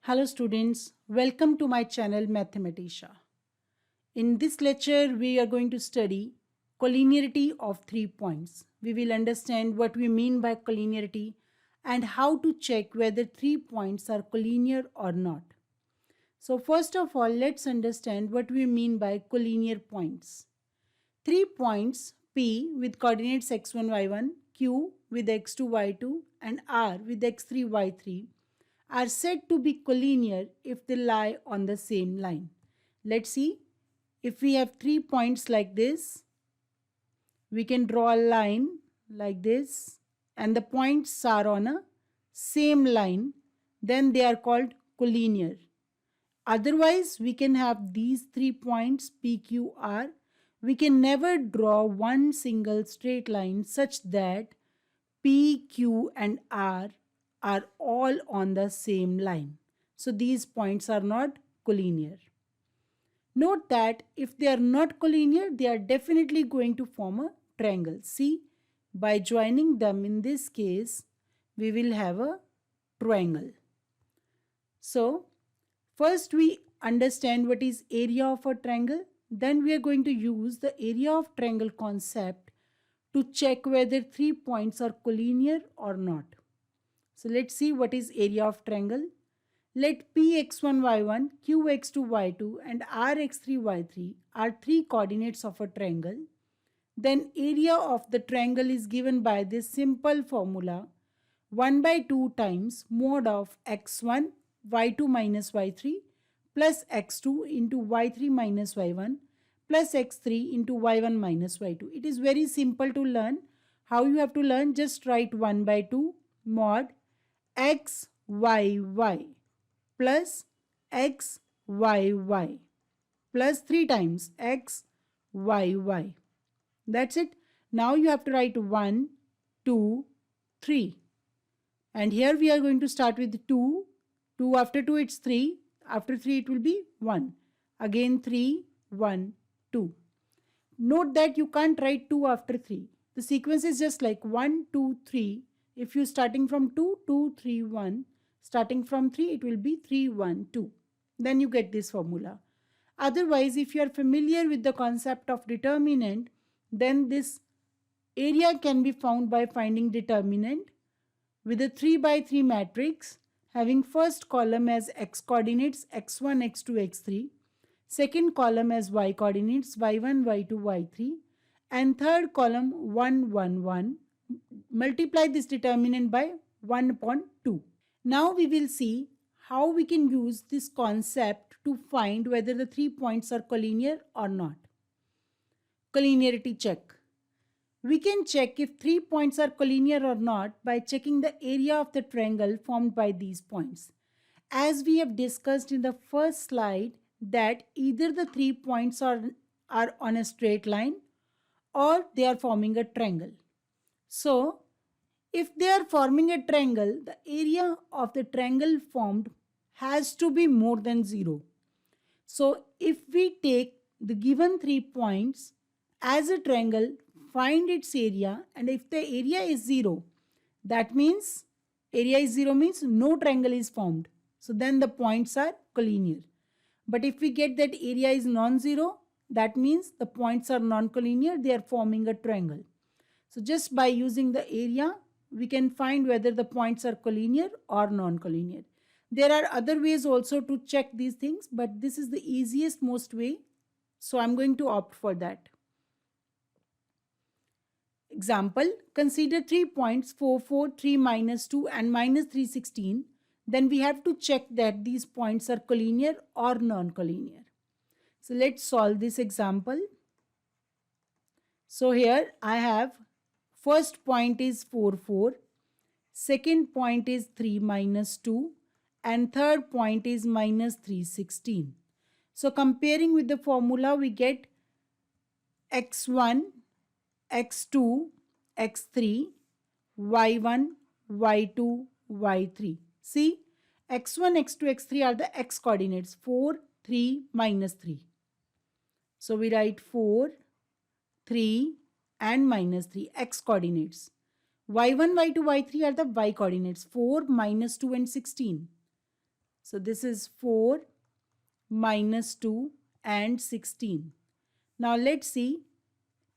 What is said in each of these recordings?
Hello students, welcome to my channel Mathematica. In this lecture, we are going to study collinearity of 3 points. We will understand what we mean by collinearity and how to check whether 3 points are collinear or not. So first of all, let's understand what we mean by collinear points. 3 points P with coordinates x1, y1, Q with x2, y2 and R with x3, y3 are said to be collinear if they lie on the same line. Let's see. If we have 3 points like this, we can draw a line like this and the points are on a same line, then they are called collinear. Otherwise, we can have these 3 points P, Q, R. We can never draw one single straight line such that P, Q and R are all on the same line. So these points are not collinear. Note that if they are not collinear, they are definitely going to form a triangle. See, by joining them in this case, we will have a triangle. So, first we understand what is area of a triangle. Then we are going to use the area of triangle concept to check whether 3 points are collinear or not. So let's see what is area of triangle. Let Px1, y1, Qx2, y2 and Rx3, y3 are 3 coordinates of a triangle. Then area of the triangle is given by this simple formula 1 by 2 times mod of x1 y2 minus y3 plus x2 into y3 minus y1 plus x3 into y1 minus y2. It is very simple to learn. How you have to learn? Just write 1 by 2 mod x y y plus x y y plus 3 times x y y. That's it. Now you have to write 1, 2, 3. And here we are going to start with 2. 2 after 2 it's 3. After 3 it will be 1. Again 3, 1, 2. Note that you can't write 2 after 3. The sequence is just like 1, 2, 3. If you starting from 2, 2, 3, 1. Starting from 3 it will be 3, 1, 2. Then you get this formula. Otherwise, if you are familiar with the concept of determinant, then this area can be found by finding determinant with a 3 by 3 matrix having first column as x coordinates x1, x2, x3, second column as y coordinates y1, y2, y3 and third column 1, 1, 1. Multiply this determinant by 1 upon 2. Now we will see how we can use this concept to find whether the 3 points are collinear or not. Collinearity check. We can check if 3 points are collinear or not by checking the area of the triangle formed by these points. As we have discussed in the first slide that either the 3 points are on a straight line or they are forming a triangle. So, if they are forming a triangle, the area of the triangle formed has to be more than 0. So, if we take the given 3 points as a triangle, find its area, and if the area is 0, that means area is 0 means no triangle is formed. So then the points are collinear. But if we get that area is non-zero, that means the points are non-collinear, they are forming a triangle. So just by using the area, we can find whether the points are collinear or non-collinear. There are other ways also to check these things, but this is the easiest, most way. So I'm going to opt for that. Example, consider 3 points 4, 4, 3, minus 2 and minus 3, 16. Then we have to check that these points are collinear or non-collinear. So let's solve this example. So here I have first point is 4, 4. Second point is 3, minus 2. And third point is minus 3, 16. So comparing with the formula, we get x1, x2, x3, y1, y2, y3. See, x1, x2, x3 are the x coordinates 4, 3, minus 3. So we write 4, 3 and minus 3 x coordinates. y1, y2, y3 are the y coordinates 4, minus 2 and 16. So this is 4 minus 2 and 16. Now let's see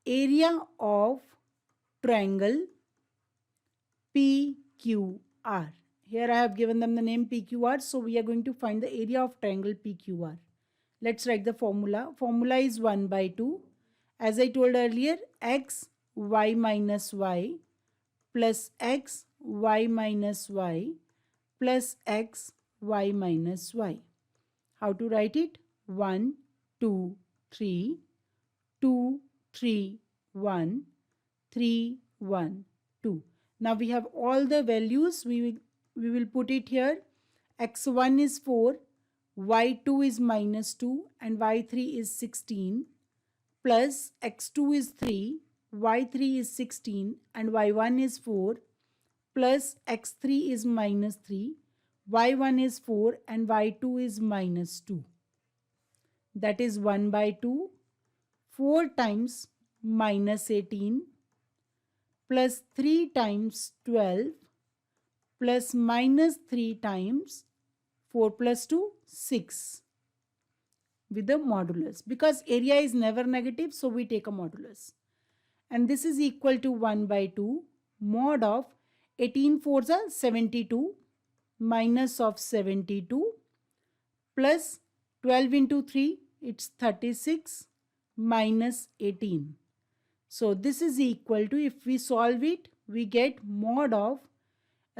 area of triangle PQR. Here I have given them the name PQR. So we are going to find the area of triangle PQR. Let's write the formula. Formula is 1 by 2. As I told earlier, x, y minus y plus x, y minus y plus x, y minus y. How to write it? 1, 2, 3, 2, 3, 1, 3, 1, 2. Now we have all the values. We will put it here. x1 is 4, y2 is minus 2 and y3 is 16 plus x2 is 3, y3 is 16 and y1 is 4 plus x3 is minus 3, y1 is 4 and y2 is minus 2. That is 1 by 2. 4 times minus 18 plus 3 times 12 plus minus 3 times 4 plus 2, 6 with the modulus. Because area is never negative, so we take a modulus. And this is equal to 1 by 2 mod of 18 fours are 72 minus of 72 plus 12 into 3, it's 36 minus 18. So this is equal to, if we solve it, we get mod of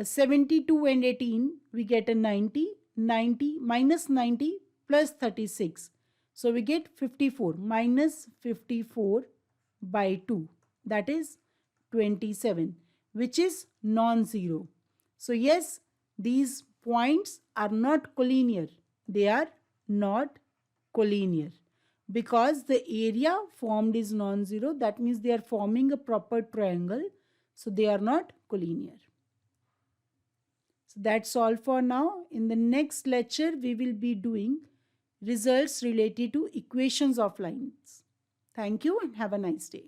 72 and 18, we get a 90, 90 minus 90 plus 36. So we get 54 minus 54 by 2, that is 27, which is non-zero. So yes, these points are not collinear. They are not collinear because the area formed is non-zero. That means they are forming a proper triangle. So they are not collinear. So that's all for now. In the next lecture, we will be doing results related to equations of lines. Thank you and have a nice day.